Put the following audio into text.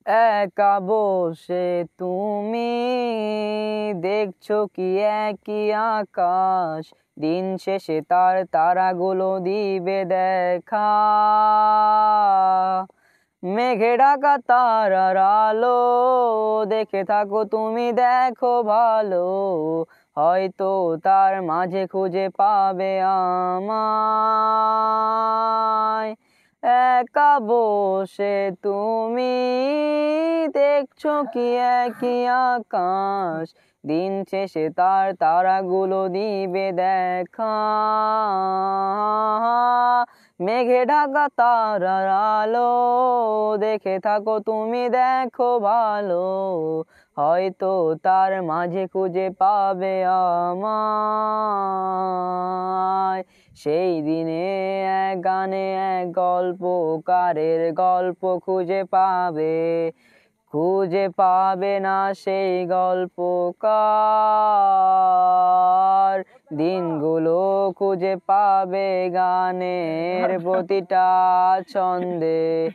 একা বসে তুমি দেখছো কি একই আকাশ, দিন শেষে তার তারাগুলো দিবে দেখা। মেঘে ঢাকা তারার আলো দেখে থাকো তুমি, দেখো ভালো, হয়তো তার মাঝে খুঁজে পাবে আমায়। একা বসে তুমি দেখছো কি একই আকাশ, দিন শেষে তার তারাগুলো দিবে দেখা। মেঘে ঢাকা তারার আলো দেখে থাকো তুমি, দেখো ভালো, হয়তো তার মাঝে খুঁজে পাবে আমায়। সেই দিনে এক গানে এক গল্পকারের গল্প খুঁজে পাবে না সেই গল্পকার। দিনগুলো খুঁজে পাবে গানের প্রতিটা ছন্দে।